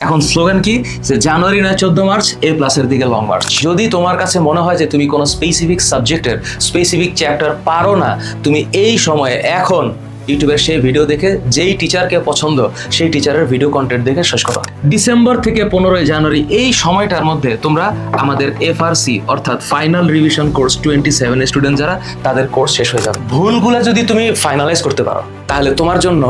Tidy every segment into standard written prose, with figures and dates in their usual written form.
এখন স্লোগান কি যে জানুয়ারি না 14 মার্চ এ প্লাসের দিকে লং মার্চ। যদি তোমার কাছে মনে হয় যে তুমি কোনো স্পেসিফিক সাবজেক্টের স্পেসিফিক চ্যাপ্টার পারো না, তুমি এই সময়ে এখন ইউটিউবের সেই ভিডিও দেখে যেই টিচারকে পছন্দ সেই টিচারের ভিডিও কন্টেন্ট দেখে শেষ করো। ডিসেম্বর থেকে 15 জানুয়ারি এই সময়টার মধ্যে তোমরা আমাদের এফআরসি অর্থাৎ ফাইনাল রিভিশন কোর্স 27 স্টুডেন্ট যারা, তাদের কোর্স শেষ হয়ে যাবে। ভুলগুলো যদি তুমি ফাইনালাইজ করতে পারো তাহলে তোমার জন্য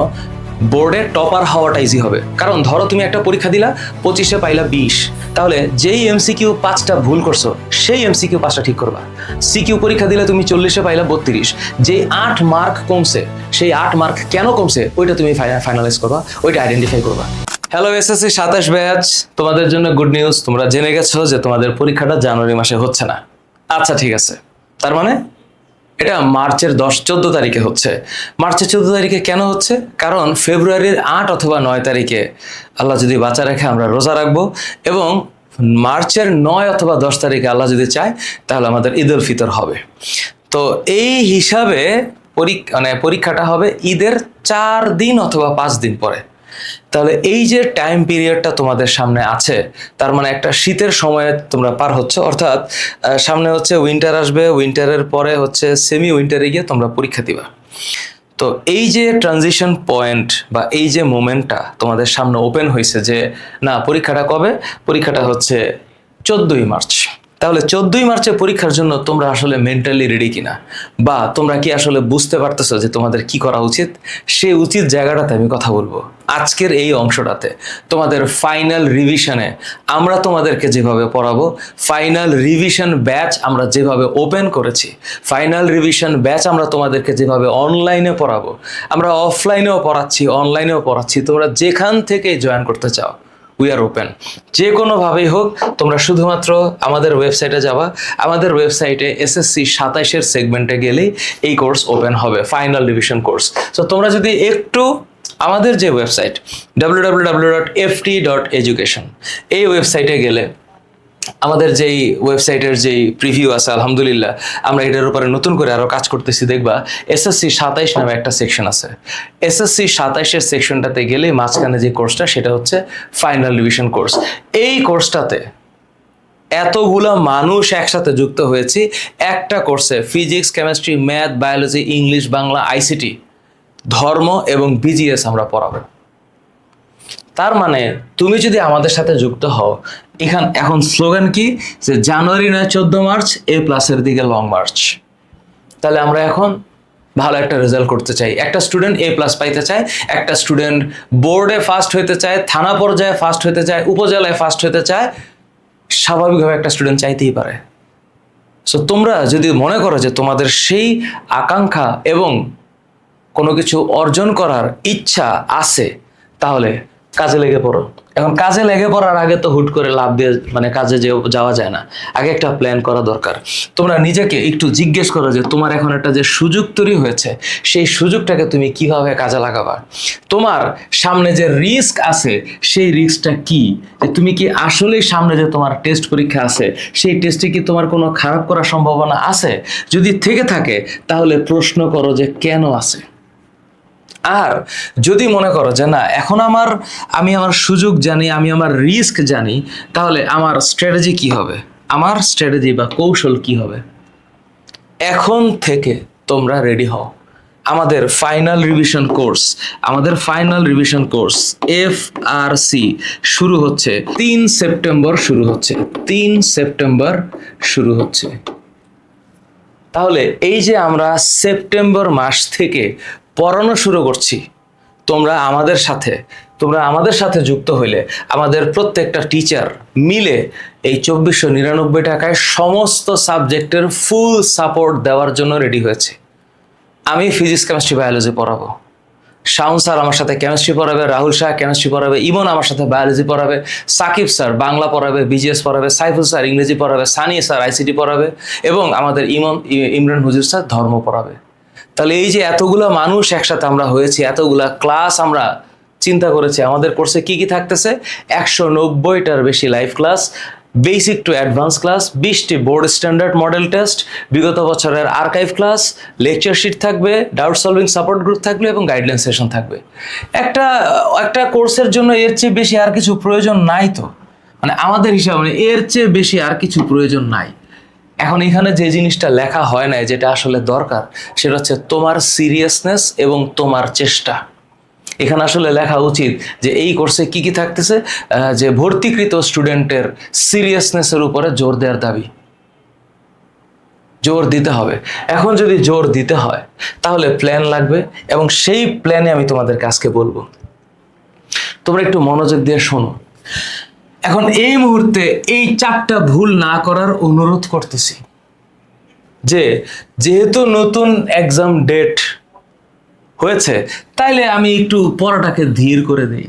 বোর্ডে টপার হওয়াটা ইজি হবে। কারণ ধরো তুমি একটা পরীক্ষা দিলা, 25-এ পাইলা 20, তাহলে যেই এমসিকিউ 5টা ভুল করছো সেই এমসিকিউ 5টা ঠিক করবা। সিকিউ পরীক্ষা দিলে তুমি 40-এ পাইলা 32, যেই 8 মার্ক কমছে সেই 8 মার্ক কেন কমছে ওইটা তুমি ফাইনালাইজ করবা, ওইটা আইডেন্টিফাই করবা। হ্যালো এসএসসি 27 ব্যাচ, তোমাদের জন্য গুড নিউজ, তোমরা জেনে গেছো যে তোমাদের পরীক্ষাটা জানুয়ারি মাসে হচ্ছে না। আচ্ছা ঠিক আছে, তার মানে এটা মার্চের 10-14 তারিখে হচ্ছে। মার্চের 14 তারিখে কেন হচ্ছে? কারণ ফেব্রুয়ারির 8 অথবা 9 তারিখে আল্লাহ যদি বাঁচা রেখে আমরা রোজা রাখবো, এবং মার্চের 9 অথবা 10 তারিখে আল্লাহ যদি চায় তাহলে আমাদের ঈদ উল ফিতর হবে। তো এই হিসাবে পরীক্ষাটা হবে ঈদের 4 দিন অথবা 5 দিন পরে। তাহলে এই যে টাইম পিরিয়ডটা তোমাদের সামনে আছে, তার মানে একটা শীতের সময়ে তোমরা পার হচ্ছে, অর্থাৎ সামনে হচ্ছে উইন্টার আসবে, উইন্টারের পরে হচ্ছে সেমি উইন্টারে গিয়ে তোমরা পরীক্ষা দিবা। তো এই যে ট্রানজিশন পয়েন্ট বা এই যে মোমেন্টটা তোমাদের সামনে ওপেন হয়েছে যে না পরীক্ষাটা কবে, পরীক্ষাটা হচ্ছে 14ই মার্চ। তাহলে 14ই মার্চে পরীক্ষার জন্য তোমরা আসলে মেন্টালি রেডি কিনা, বা তোমরা কি আসলে বুঝতে পারতেছো যে তোমাদের কি করা উচিত, সেই উচিত জায়গাটাতে আমি কথা বলবো আজকের এই অংশটাতে। তোমাদের ফাইনাল রিভিশনে আমরা তোমাদেরকে যেভাবে পড়াবো, ফাইনাল রিভিশন ব্যাচ আমরা যেভাবে ওপেন করেছি, ফাইনাল রিভিশন ব্যাচ আমরা তোমাদেরকে যেভাবে অনলাইনে পড়াবো, আমরা অফলাইনেও পড়াচ্ছি, অনলাইনেও পড়াচ্ছি, তোমরা যেখান থেকে জয়েন করতে চাও উই আর ওপেন। যে কোনোভাবেই হোক তোমরা শুধুমাত্র আমাদের ওয়েবসাইটে যাবা, আমাদের ওয়েবসাইটে এসএসসি 27-এর সেগমেন্টে গেলেই এই কোর্স ওপেন হবে, ফাইনাল রিভিশন কোর্স। সো তোমরা যদি একটু আমাদের যে ওয়েবসাইট www.ft.education এই ওয়েবসাইটে গেলে আমাদের যেই ওয়েবসাইটের যেই প্রিভিউ আছে, আলহামদুলিল্লাহ আমরা এটার উপরে নতুন করে আরও কাজ করতেছি, দেখবা এসএসসি 27 নামে একটা সেকশন আছে। এসএসসি 27-এর সেকশনটাতে গেলে মাঝখানে যে কোর্সটা সেটা হচ্ছে ফাইনাল রিভিশন কোর্স। এই কোর্সটাতে এতগুলা মানুষ একসাথে যুক্ত হয়েছি একটা কোর্সে, physics, chemistry, math, biology, English, Bangla, ICT, ধর্ম এবং বিজিএস আমরা পড়াবো। তার মানে তুমি যদি আমাদের সাথে যুক্ত হও, এখন স্লোগান কি যে জানুয়ারি নয় 14 মার্চ এ প্লাসের দিকে লং মার্চ। তাহলে আমরা এখন ভালো একটা রেজাল্ট করতে চাই, একটা স্টুডেন্ট এ প্লাস পাইতে চায়, একটা স্টুডেন্ট বোর্ডে ফার্স্ট হইতে চায়, থানা পর্যায়ে ফার্স্ট হইতে চায়, উপজেলায় ফার্স্ট হইতে চায়, স্বাভাবিকভাবে একটা স্টুডেন্ট চাইতেই পারে। সো তোমরা যদি মনে করো যে তোমাদের সেই আকাঙ্ক্ষা এবং কোনো কিছু অর্জন করার ইচ্ছা আছে, তাহলে কাজে লেগে পড়ো। এখন কাজে লেগে পড়ার আগে তো হুট করে লাভ দিয়ে কাজে যাওয়া যায় না, আগে একটা প্ল্যান করা দরকার। তোমরা নিজেকে একটু জিজ্ঞেস করো যে তোমার এখন একটা যে সুযোগ তৈরি হয়েছে সেই সুযোগটাকে তুমি কিভাবে কাজে লাগাবা। তোমার সামনে যে রিস্ক আছে সেই রিস্কটা কি, যে তুমি কি আসলেই সামনে যে তোমার টেস্ট পরীক্ষা আছে সেই টেস্টে কি তোমার কোনো খারাপ করার সম্ভাবনা আছে, যদি থেকে থাকে তাহলে প্রশ্ন করো যে কেন আছে। আর যদি মনে করো যে না এখন আমি আমার সুযোগ জানি, আমি আমার রিস্ক জানি, তাহলে আমার স্ট্র্যাটেজি কি হবে, আমার স্ট্র্যাটেজি বা কৌশল কি হবে, এখন থেকে তোমরা রেডি হও। আমাদের ফাইনাল রিভিশন কোর্স এফআরসি শুরু হচ্ছে 3 সেপ্টেম্বর শুরু হচ্ছে। তাহলে এই যে আমরা সেপ্টেম্বর মাস থেকে পড়ানো শুরু করছি, তোমরা আমাদের সাথে যুক্ত হইলে আমাদের প্রত্যেকটা টিচার মিলে এই 2499 টাকায় সমস্ত সাবজেক্টের ফুল সাপোর্ট দেওয়ার জন্য রেডি হয়েছে। আমি ফিজিক্স, কেমিস্ট্রি, বায়োলজি পড়াবো, শাওন স্যার আমার সাথে কেমিস্ট্রি পড়াবে, রাহুল শাহ কেমিস্ট্রি পড়াবে, ইমন আমার সাথে বায়োলজি পড়াবে, সাকিব স্যার বাংলা পড়াবে, বিজিএস পড়াবে, সাইফুল স্যার ইংরেজি পড়াবে, সানি স্যার আইসিটি পড়াবে, এবং আমাদের ইমরান হুজুর স্যার ধর্ম পড়াবে। তাহলে এই যে এতগুলো মানুষ একসাথে আমরা হয়েছি, এতগুলা ক্লাস আমরা চিন্তা করেছি, আমাদের কোর্সে কি কি থাকতেছে, 190টার বেশি live class, basic to advance class, 20টি বোর্ড স্ট্যান্ডার্ড মডেল টেস্ট, বিগত বছরের আর্কাইভ ক্লাস, লেকচার শিট থাকবে, ডাউট সলভিং সাপোর্ট গ্রুপ থাকবে এবং গাইডলাইন সেশন থাকবে। একটা কোর্সের জন্য এর চেয়ে বেশি আর কিছু প্রয়োজন নাই তো, মানে আমাদের হিসাবে এর চেয়ে বেশি আর কিছু প্রয়োজন নাই। এখন এখানে যে জিনিসটা লেখা হয় না, যেটা আসলে দরকার, সেটা হচ্ছে তোমার সিরিয়াসনেস এবং তোমার চেষ্টা। এখানে আসলে লেখা উচিত যে এই কোর্সে কি কি থাকতেছে, যে ভর্তিকৃত স্টুডেন্টের সিরিয়াসনেসের উপরে জোর দেওয়ার দাবি, জোর দিতে হবে। এখন যদি জোর দিতে হয় তাহলে প্ল্যান লাগবে, এবং সেই প্ল্যানে আমি তোমাদেরকে আজকে বলবো। তোমরা একটু মনোযোগ দিয়ে শোনো। এখন এই মুহূর্তে এই 4টা ভুল না করার অনুরোধ করতেছি। যেহেতু নতুন এক্সাম ডেট হয়েছে, তাইলে আমি একটু পড়াটাকে ধীর করে দিই।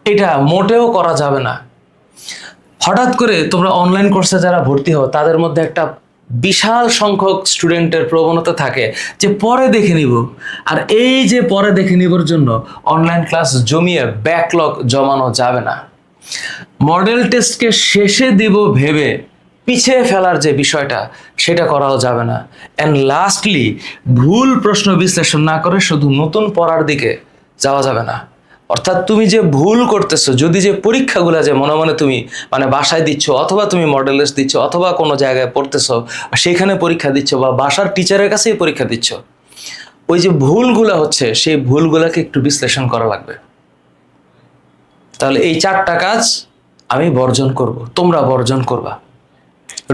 এটা মোটেও করা যাবে না। হঠাৎ করে তোমরা অনলাইন কোর্সে যারা ভর্তি হও, তাদের মধ্যে একটা বিশাল সংখ্যক স্টুডেন্টের প্রবণতা থাকে যে পরে দেখে নিব। আর এই যে পরে দেখে নিবার জন্য অনলাইন ক্লাস জমিয়ে ব্যাকলগ জমানো যাবে না। মডেল টেস্টকে শেষে দিব ভেবে পিছিয়ে ফেলার যে বিষয়টা, সেটা করাও যাবে না। অ্যান্ড লাস্টলি, ভুল প্রশ্ন বিশ্লেষণ না করে শুধু নতুন পড়ার দিকে যাওয়া যাবে না। অর্থাৎ তুমি যে ভুল করতেছো, যদি যে পরীক্ষাগুলো যে মনে মনে তুমি মানে বাসায় দিচ্ছ, অথবা তুমি মডেল টেস্ট দিচ্ছ, অথবা কোনো জায়গায় পড়তেছো সেখানে পরীক্ষা দিচ্ছ, বা বাসার টিচারের কাছেই পরীক্ষা দিচ্ছ, ওই যে ভুলগুলো হচ্ছে, সেই ভুলগুলোকে একটু বিশ্লেষণ করা লাগবে। তাহলে এই 4টা কাজ আমি বর্জন করব, তোমরা বর্জন করবা।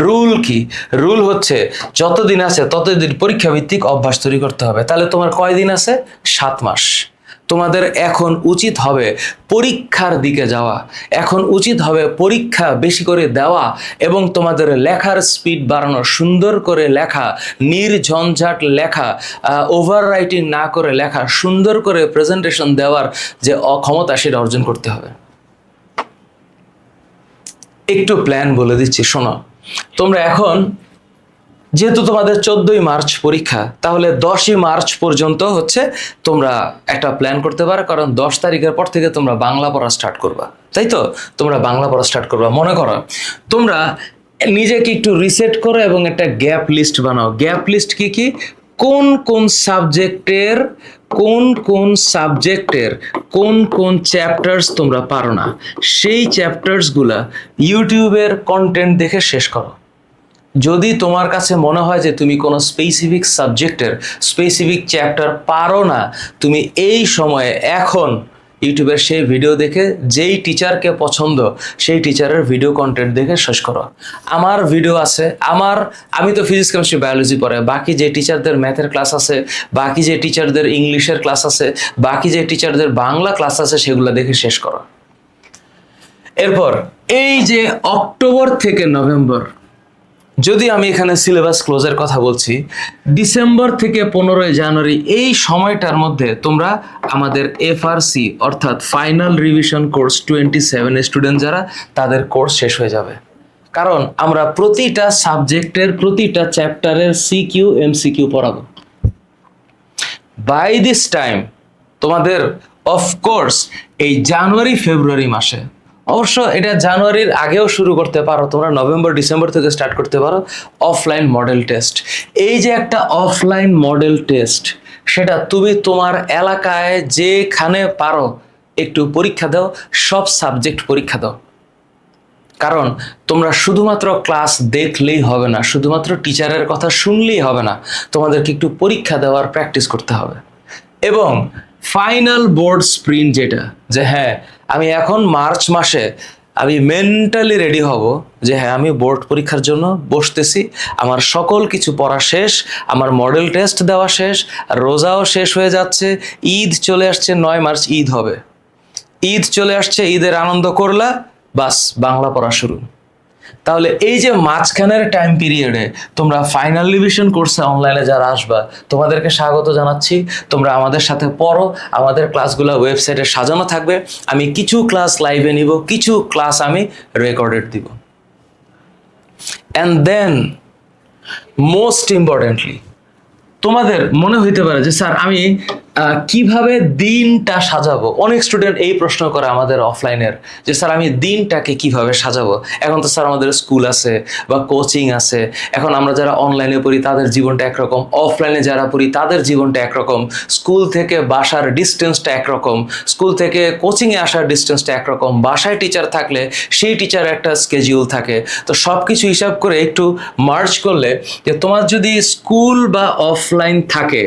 রুল কি? রুল হচ্ছে যতদিন আছে ততদিন পরীক্ষা ভিত্তিক অভ্যাস তৈরি করতে হবে। তাহলে তোমার কয়দিন আছে? 7 মাস। তোমাদের এখন উচিত হবে পরীক্ষার দিকে যাওয়া, এখন উচিত হবে পরীক্ষা বেশি করে দেওয়া, এবং তোমাদের লেখার স্পিড বাড়ানো, সুন্দর করে লেখা, নির্ঝঞ্ঝাট লেখা, ওভার রাইটিং না করে লেখা, সুন্দর করে প্রেজেন্টেশন দেওয়ার যে অক্ষমতা, সেটা অর্জন করতে হবে। একটু প্ল্যান বলে দিচ্ছি, শোনো। তোমরা এখন, যেহেতু তোমাদের 14ই মার্চ পরীক্ষা, তাহলে 10ই মার্চ পর্যন্ত হচ্ছে তোমরা একটা প্ল্যান করতে পারো, কারণ 10 তারিখের পর থেকে তোমরা বাংলা পড়া স্টার্ট করবা, তাই তো? তোমরা বাংলা পড়া স্টার্ট করবা। মনে করো তোমরা নিজেকে একটু রিসেট করো এবং একটা গ্যাপ লিস্ট বানাও। গ্যাপ লিস্ট কি কি? কোন কোন সাবজেক্টের কোন কোন চ্যাপ্টার্স তোমরা পারো না, সেই চ্যাপ্টার্সগুলা ইউটিউবের কন্টেন্ট দেখে শেষ করো। যদি তোমার কাছে মনে হয় যে তুমি কোনো স্পেসিফিক সাবজেক্টের স্পেসিফিক চ্যাপ্টার পারো না, তুমি এই সময়ে এখন ইউটিউবের সেই ভিডিও দেখে, যেই টিচারকে পছন্দ সেই টিচারের ভিডিও কন্টেন্ট দেখে শেষ করো। আমার ভিডিও আছে, আমি তো ফিজিক্স কেমিস্ট্রি বায়োলজি পড়ে, বাকি যে টিচারদের ম্যাথের ক্লাস আছে, বাকি যে টিচারদের ইংলিশের ক্লাস আছে, বাকি যে টিচারদের বাংলা ক্লাস আছে, সেগুলো দেখে শেষ করো। এরপর এই যে অক্টোবর থেকে নভেম্বর, যদি আমি এখানে সিলেবাস ক্লোজের কথা বলছি, ডিসেম্বর থেকে 15ই জানুয়ারি এই সময়টার মধ্যে তোমরা আমাদের এফআরসি অর্থাৎ ফাইনাল রিভিশন কোর্স 27 স্টুডেন্ট যারা, তাদের কোর্স শেষ হয়ে যাবে। কারণ আমরা প্রতিটা সাবজেক্টের প্রতিটা চ্যাপ্টারের সিকিউ এমসিকিউ পড়াবো। বাই দিস টাইম তোমাদের অফকোর্স এই জানুয়ারি ফেব্রুয়ারি মাসে, অবশ্য এটা জানুয়ারির আগেও শুরু করতে পারো, তোমরা নভেম্বর ডিসেম্বর থেকে স্টার্ট করতে পারো, অফলাইন মডেল টেস্ট। এই যে একটা অফলাইন মডেল টেস্ট, সেটা তুমি তোমার এলাকায় যেখানে পারো একটু পরীক্ষা দাও, সব সাবজেক্ট পরীক্ষা দাও। কারণ তোমরা শুধুমাত্র ক্লাস দেখলেই হবে না, শুধুমাত্র টিচারের কথা শুনলেই হবে না, তোমাদেরকে একটু পরীক্ষা দেওয়ার প্র্যাকটিস করতে হবে। এবং ফাইনাল বোর্ড স্প্রিন্ট, যেটা যে হ্যাঁ আমি এখন মার্চ মাসে আমি মেন্টালি রেডি হব যে হ্যাঁ আমি বোর্ড পরীক্ষার জন্য বসতেছি, আমার সকল কিছু পড়া শেষ, আমার মডেল টেস্ট দেওয়া শেষ, রোজাও শেষ হয়ে যাচ্ছে, ঈদ চলে আসছে, 9 মার্চ ঈদ হবে, ঈদ চলে আসছে, ঈদের আনন্দ করলা, বাস বাংলা পড়া শুরু। তাহলে এই যে মাঝখানের টাইম পিরিয়ডে তোমরা ফাইনাল রিভিশন কোর্সে অনলাইনে যারা আসবা, তোমাদেরকে স্বাগত জানাচ্ছি। তোমরা আমাদের সাথে পড়ো, আমাদের ক্লাসগুলো ওয়েবসাইটে সাজানো থাকবে। আমি কিছু ক্লাস লাইভে নিব, কিছু ক্লাস আমি রেকর্ডেড দিব। অ্যান্ড দেন মোস্ট ইম্পর্টেন্টলি, তোমাদের মনে হইতে পারে যে স্যার আমি কিভাবে দিনটা সাজাবো? অনেক স্টুডেন্ট এই প্রশ্ন করে আমাদের অফলাইনের, যে স্যার আমি দিনটাকে কিভাবে সাজাবো। এখন তো স্যার আমাদের স্কুল আছে বা কোচিং আছে, এখন আমরা যারা অনলাইনে পড়ি তাদের জীবনটা একরকম, অফলাইনে যারা পড়ি তাদের জীবনটা একরকম, স্কুল থেকে বাসার ডিস্টেন্সটা একরকম, স্কুল থেকে কোচিংয়ে আসার ডিস্টেন্সটা একরকম, বাসায় টিচার থাকলে সেই টিচার একটা স্কেজিউল থাকে। তো সব কিছু হিসাব করে একটু মার্জ করলে, যে তোমার যদি স্কুল বা অফলাইন থাকে,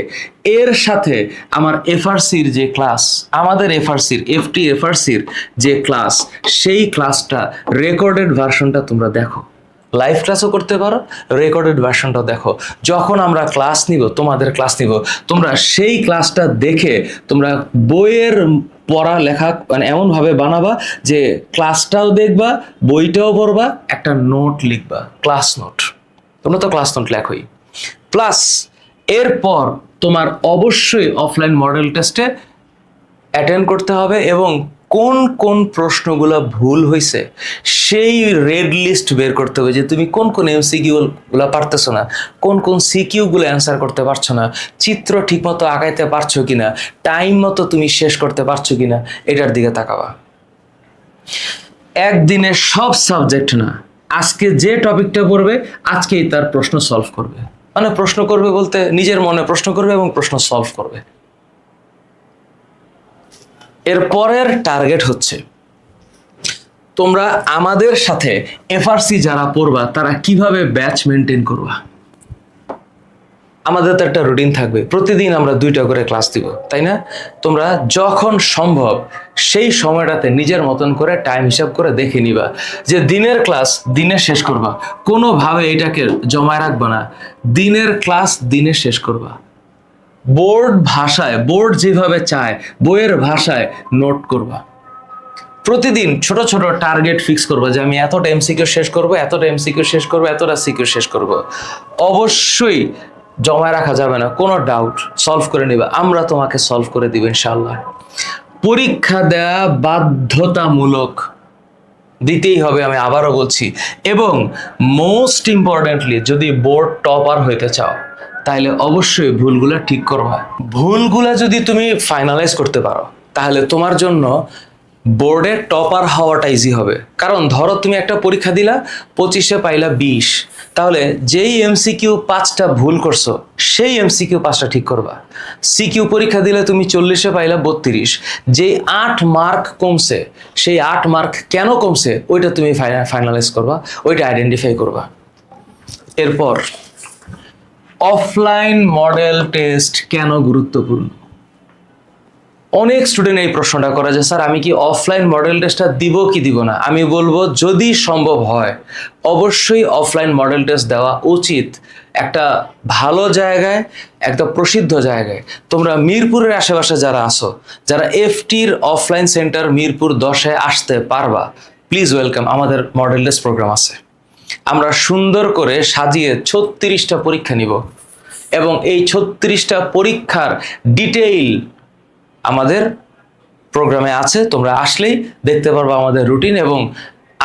এর সাথে আমার এফআরসির যে ক্লাস, আমাদের এফআরসির যে ক্লাস, সেই ক্লাসটা রেকর্ডেড ভার্সনটা তোমরা দেখো। লাইভ ক্লাসও করতে পারো, রেকর্ডেড ভার্সনটাও দেখো। যখন আমরা ক্লাস নিব, তোমাদের ক্লাস নিব, তোমরা সেই ক্লাসটা দেখে তোমরা বইয়ের পড়া লেখা মানে এমনভাবে বানাবা যে ক্লাসটাও দেখবা, বইটাও পড়বা, একটা নোট লিখবা, ক্লাস নোট। তোমরা তো ক্লাস নোট লেখোই। প্লাস এরপর তোমার অবশ্যই অফলাইন মডেল টেস্টে অ্যাটেন্ড করতে হবে, এবং কোন কোন প্রশ্নগুলো ভুল হয়েছে সেই রেড লিস্ট বের করতে হবে, যে তুমি কোন কোন এমসিকিউগুলো পারতেছো না, কোন কোন সিকিউগুলো অ্যান্সার করতে পারছো না, চিত্র ঠিকমতো আঁকাইতে পারছো কিনা, টাইম মতো তুমি শেষ করতে পারছো কিনা, এটার দিকে তাকাবা। একদিনে সব সাবজেক্ট না, আজকে যে টপিকটা পড়বে আজকেই তার প্রশ্ন সলভ করবে। মানে প্রশ্ন করবে বলতে নিজের মনে প্রশ্ন করবে এবং প্রশ্ন সলভ করবে। এর পরের টার্গেট হচ্ছে তোমরা আমাদের সাথে এফআরসি যারা পড়বা তারা কিভাবে ব্যাচ মেনটেন করবা। আমাদের তো একটা রুটিন থাকবে, প্রতিদিন আমরা 2টা করে ক্লাস দিব, তাই না? তোমরা যখন সম্ভব সেই সময়টাতে নিজের মতন করে টাইম হিসাব করে দেখে নিবা, যে দিনের ক্লাস দিনে শেষ করবা, কোনোভাবে এটাকে জমায় রাখবা না, দিনের ক্লাস দিনে শেষ করবা। বোর্ড ভাষায়, বোর্ড যেভাবে চায় বইয়ের ভাষায় নোট করবা। প্রতিদিন ছোট ছোট টার্গেট ফিক্স করবো, যে আমি এতটা এমসিকিউ শেষ করবো, এতটা এমসিকিউ শেষ করবো, এতটা সিকিউ শেষ করব। অবশ্যই জমায় রাখা যাবে না, কোনো ডাউট সলভ করে নিবা, আমরা তোমাকে সলভ করে দিব ইনশাআল্লাহ। পরীক্ষা দেওয়া বাধ্যতামূলক, দিতেই হবে, আমি আবারও বলছি। এবং মোস্ট ইম্পর্টেন্টলি, যদি বোর্ড টপার হইতে চাও তাহলে অবশ্যই ভুলগুলা ঠিক করবা। ভুলগুলা যদি তুমি ফাইনালাইজ করতে পারো তাহলে তোমার জন্য বোর্ডে টপার হওয়াটা ইজি হবে। কারণ ধরো তুমি একটা পরীক্ষা দিলা, 25-এ পাইলা 20, তাহলে যেই এমসিকিউ 5টা ভুল করছো সেই এমসিকিউ 5টা ঠিক করবা। সিকিউ পরীক্ষা দিলে তুমি 40-এ পাইলা 32, যেই 8 মার্ক কমছে সেই 8 মার্ক কেন কমছে ওইটা তুমি ফাইনালাইজ করবা, ওইটা আইডেন্টিফাই করবা। এরপর অফলাইন মডেল টেস্ট কেন গুরুত্বপূর্ণ? অনেক স্টুডেন্ট এই প্রশ্নটা করে যে স্যার আমি কি অফলাইন মডেল টেস্টটা দিব কি দিব না। আমি বলবো যদি সম্ভব হয় অবশ্যই অফলাইন মডেল টেস্ট দেওয়া উচিত। একটা ভালো জায়গায়, একটা প্রসিদ্ধ জায়গায়, তোমরা মিরপুরের আশেপাশে যারা আসো, যারা এফটির অফলাইন সেন্টার মিরপুর 10-এ আসতে পারবা, প্লিজ ওয়েলকাম। আমাদের মডেল টেস্ট প্রোগ্রাম আছে, আমরা সুন্দর করে সাজিয়ে 36টা পরীক্ষা নিব, এবং এই 36টা পরীক্ষার ডিটেইল আমাদের প্রোগ্রামে আছে। তোমরা আসলেই দেখতে পারবো আমাদের রুটিন। এবং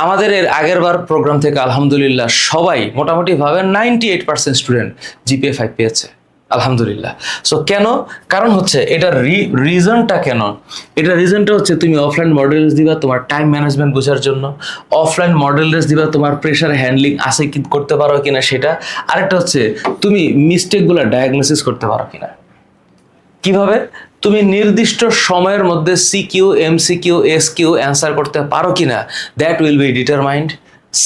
আমাদের এর আগের বার প্রোগ্রাম থেকে আলহামদুলিল্লাহ সবাই মোটামুটি ভাবে 98% স্টুডেন্ট জিপিএ 5 পেয়েছে আলহামদুলিল্লাহ। সো কেন? কারণ হচ্ছে এটার রিজনটা কেন, এটা রিজনটা হচ্ছে তুমি অফলাইন মডেল দিবা তোমার টাইম ম্যানেজমেন্ট বোঝার জন্য, অফলাইন মডেল টেস্ট দিবা তোমার প্রেশার হ্যান্ডলিং আছে কি করতে পারো কিনা সেটা, আরেকটা হচ্ছে তুমি মিস্টেকগুলো ডায়াগনোসিস করতে পারো কিনা। কিভাবে? তুমি নির্দিষ্ট সময়ের মধ্যে সিকিউ, এমসিকিউ, এসকিউ অ্যান্সার করতে পারো কিনা, that will be determined.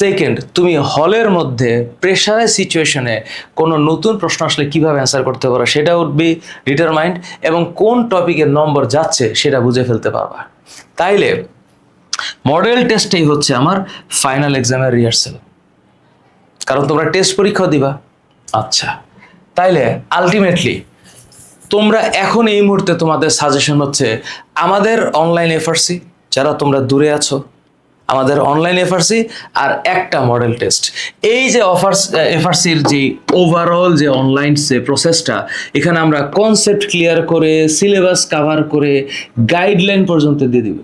Second, তুমি হলের মধ্যে প্রেশারের সিচুয়েশনে কোনো নতুন প্রশ্ন আসলে কিভাবে অ্যান্সার করতে পারো সেটা উড বি ডিটারমাইন্ড, এবং কোন টপিকের নম্বর যাচ্ছে সেটা বুঝে ফেলতে পারবা। তাইলে মডেল টেস্টেই হচ্ছে আমার ফাইনাল এক্সামের রিহার্সেল, কারণ তোমরা টেস্ট পরীক্ষা দিবা। আচ্ছা, তাইলে আলটিমেটলি তোমরা এখন এই মুহূর্তে তোমাদের সাজেশন হচ্ছে আমাদের অনলাইন এফআরসি, যারা তোমরা দূরে আছো, আমাদের অনলাইন এফআরসি আর একটা মডেল টেস্ট। এই যে এফআরসির যে ওভারঅল যে অনলাইন যে প্রসেসটা, এখানে আমরা কনসেপ্ট ক্লিয়ার করে, সিলেবাস কাভার করে, গাইডলাইন পর্যন্ত দিয়ে দিব।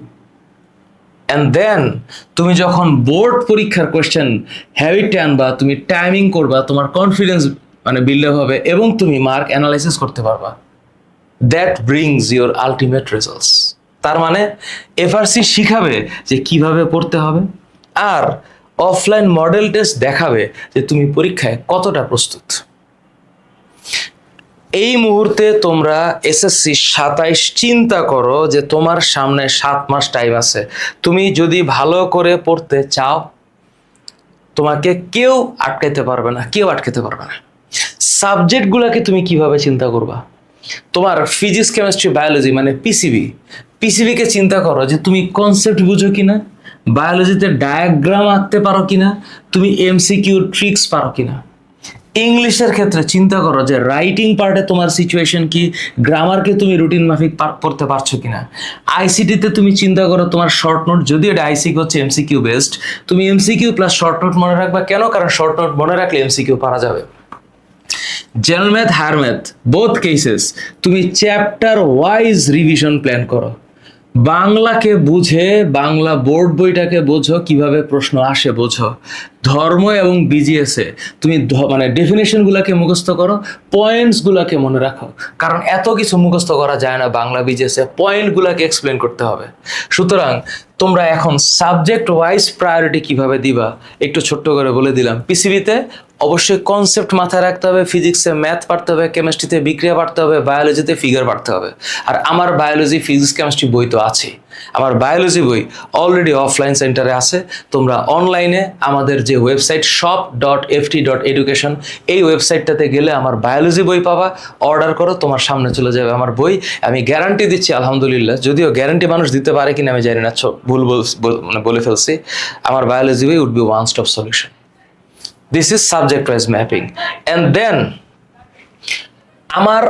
অ্যান্ড দেন তুমি যখন বোর্ড পরীক্ষার কোয়েশ্চেন হ্যাবিটে আনবা, তুমি টাইমিং করবা, তোমার কনফিডেন্স মানে বিল্ড আপ হবে, এবং তুমি মার্ক অ্যানালাইসিস করতে পারবা। That brings your ultimate results. তার মানে এফআরসি শিখাবে যে কিভাবে পড়তে হবে, আর অফলাইন মডেল টেস্ট দেখাবে যে তুমি পরীক্ষায় কতটা প্রস্তুত। এই মুহূর্তে তোমরা এসএসসি 27 চিন্তা করো যে তোমার সামনে 7 মাস টাইম আছে। তুমি যদি ভালো করে পড়তে চাও, তোমাকে কেউ আটকাইতে পারবে না, কেউ আটকাতে পারবে না। সাবজেক্টগুলোকে তুমি কিভাবে চিন্তা করবা? তোমার ফিজিক্স, কেমিস্ট্রি, বায়োলজি মানে পিসিবিকে চিন্তা করো যে তুমি কনসেপ্ট বুঝো কিনা, বায়োলজিতে ডায়াগ্রাম আঁকতে পারো কিনা, তুমি এমসিকিউ ট্রিক্স পারো কিনা। ইংলিশের ক্ষেত্রে চিন্তা করো যে রাইটিং পার্টে তোমার সিচুয়েশন কি, গ্রামারকে তুমি রুটিন মাফিক পড়তে পারছো কিনা। আইসিটিতে তুমি চিন্তা করো তোমার শর্ট নোট, যদি এটা আইসিকিউ হচ্ছে এমসিকিউ বেসড, তুমি এমসিকিউ প্লাস শর্ট নোট মনে রাখবা। কেন? কারণ শর্ট নোট মনে রাখলে এমসিকিউ পারা যাবে। General math, higher math, both cases তুমি চ্যাপ্টার ওয়াইজ রিভিশন প্ল্যান করো। বাংলাকে বুঝে, বাংলা বোর্ড বইটাকে বোঝো, কিভাবে প্রশ্ন আসে বোঝো। ধর্ম এবং বিজিএসে তুমি মানে ডেফিনেশনগুলোকে মুখস্থ করো, পয়েন্টসগুলোকে মনে রাখো, কারণ এত কিছু মুখস্থ করা যায় না বাংলা বিজিএসে, পয়েন্টগুলোকে এক্সপ্লেন করতে হবে। সুতরাং তোমরা এখন সাবজেক্ট ওয়াইজ প্রায়োরিটি কিভাবে দিবা একটু ছোট্ট করে বলে দিলাম। পিসিবিতে অবশ্যই কনসেপ্ট মাথায় রাখতে হবে, ফিজিক্সে ম্যাথ পারতে হবে, কেমিস্ট্রিতে বিক্রিয়া পারতে হবে, বায়োলজিতে ফিগার পারতে হবে। আর আমার বায়োলজি, ফিজিক্স, কেমিস্ট্রি বই তো আছে। আমার বায়োলজি বই অলরেডি অফলাইন সেন্টারে আছে। তোমরা অনলাইনে আমাদের যে ওয়েবসাইট shop.ft.education, এই ওয়েবসাইটটাতে গেলে আমার বায়োলজি বই পাবা, অর্ডার করো, তোমার সামনে চলে যাবে আমার বই। আমি গ্যারান্টি দিচ্ছি আলহামদুলিল্লাহ, যদিও গ্যারান্টি মানুষ দিতে পারে কিনা আমি জানি না, ভুল মানে বলে ফেলছি, আমার বায়োলজি বই would be one stop solution. This is subject wise mapping. And then আমার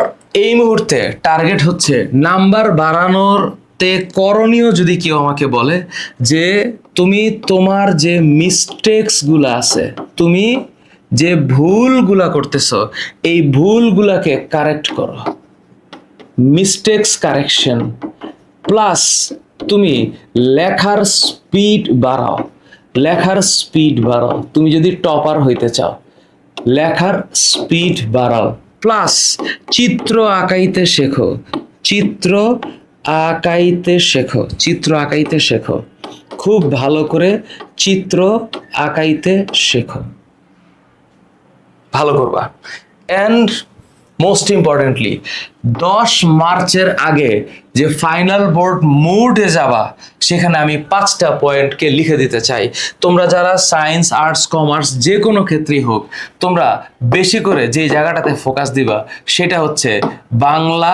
এই মুহূর্তে টার্গেট হচ্ছে নাম্বার বাড়ানোর করণীয়। যদি কেউ আমাকে বলে যে তুমি তোমার যে মিস্টেক্সগুলো আছে, তুমি যে ভুলগুলা করতেছো, এই ভুলগুলাকে কারেক্ট করো, মিস্টেক্স কারেকশন, প্লাস তুমি লেখার স্পিড বাড়াও, লেখার স্পিড বাড়াও। তুমি যদি টপার হইতে চাও, লেখার স্পিড বাড়াও, প্লাস চিত্র আঁকাইতে শেখো, চিত্র আঁকাইতে শেখো, চিত্র আঁকাইতে শেখো, খুব ভালো করে চিত্র আঁকাইতে শেখো, ভালো করবা। অ্যান্ড মোস্ট ইম্পর্টেন্টলি 10 মার্চের আগে যে ফাইনাল বোর্ড মুডে যাবা, সেখানে আমি 5টা পয়েন্টকে লিখে দিতে চাই। তোমরা যারা সায়েন্স, আর্টস, কমার্স যে কোনো ক্ষেত্রেই হোক, তোমরা বেশি করে যে জায়গাটাতে ফোকাস দিবা সেটা হচ্ছে বাংলা,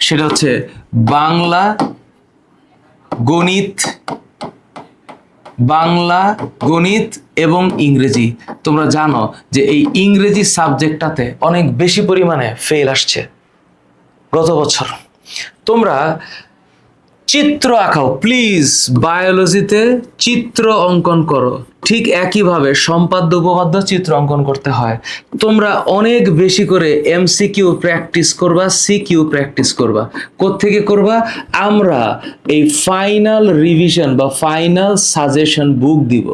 সেটা হচ্ছে বাংলা, গণিত, বাংলা, গণিত এবং ইংরেজি। তোমরা জানো যে এই ইংরেজি সাবজেক্টটাতে অনেক বেশি পরিমাণে ফেল আসছে গত বছর। তোমরা চিত্র আঁকাও প্লিজ, বায়োলজিতে চিত্র অঙ্কন করো, ঠিক একইভাবে সম্পাদ্য উপপাদ্য চিত্র অঙ্কন করতে হয়। তোমরা অনেক বেশি করে এমসিকিউ প্র্যাকটিস করবা, সিকিউ প্র্যাকটিস করবা। কোত্থেকে করবা? আমরা এই ফাইনাল রিভিশন বা ফাইনাল সাজেশন বুক দিব,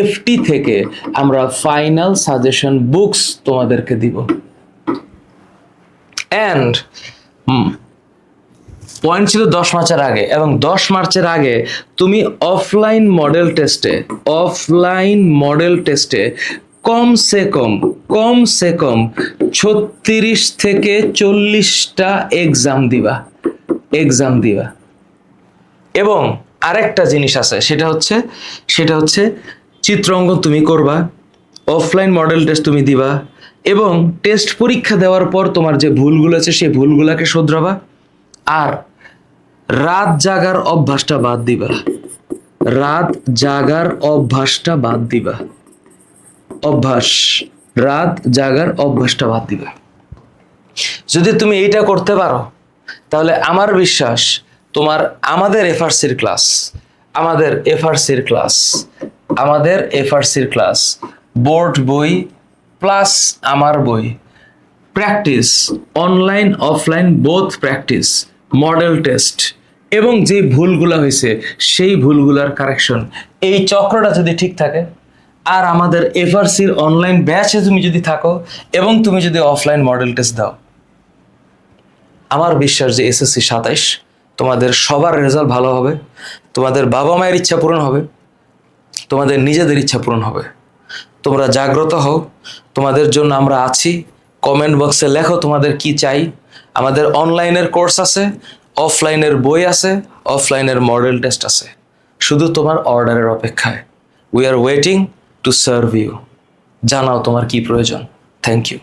এফটি থেকে আমরা ফাইনাল সাজেশন বুকস তোমাদেরকে দিব। অ্যান্ড পয়েন্ট ছিল 10 মার্চের আগে, এবং 10 মার্চের আগে তুমি অফলাইন মডেল টেস্টে কমসে কম 36 থেকে 40টা এক্সাম দিবা। এবং আরেকটা জিনিস আছে, সেটা হচ্ছে চিত্র অঙ্কন তুমি করবা, অফলাইন মডেল টেস্ট তুমি দিবা, এবং টেস্ট পরীক্ষা দেওয়ার পর তোমার যে ভুলগুলো আছে সেই ভুলগুলোকে শুধরাবা। আর রাত জাগার অভ্যাসটা বাদ দিবা, রাত জাগার অভ্যাসটা বাদ দিবা, রাত জাগার অভ্যাসটা বাদ দিবা। যদি তুমি এইটা করতে পারো, তাহলে আমার বিশ্বাস তোমার আমাদের এফআরসির ক্লাস, বোর্ড বই প্লাস আমার বই, practice, online offline both practice, model test, এবং যে ভুলগুলা হয়েছে সেই ভুলগুলার কারেকশন, এই চক্রটা যদি ঠিক থাকে, আর আমাদের এফআরসির অনলাইন ব্যাচে তুমি যদি থাকো, এবং তুমি যদি অফলাইন মডেল টেস্ট দাও, আমার বিশ্বাস যে এসএসসি 27 তোমাদের সবার রেজাল্ট ভালো হবে, তোমাদের বাবা মায়ের ইচ্ছা পূরণ হবে, তোমাদের নিজেদের ইচ্ছা পূরণ হবে। তোমরা জাগ্রত হও, তোমাদের জন্য আমরা আছি। কমেন্ট বক্সে লেখো তোমাদের কি চাই। আমাদের অনলাইনের কোর্স আছে, অফলাইনের বই আছে, অফলাইনের মডেল টেস্ট আছে, শুধু তোমার অর্ডারের অপেক্ষায়। We are waiting to serve you. জানাও তোমার কি প্রয়োজন। Thank you.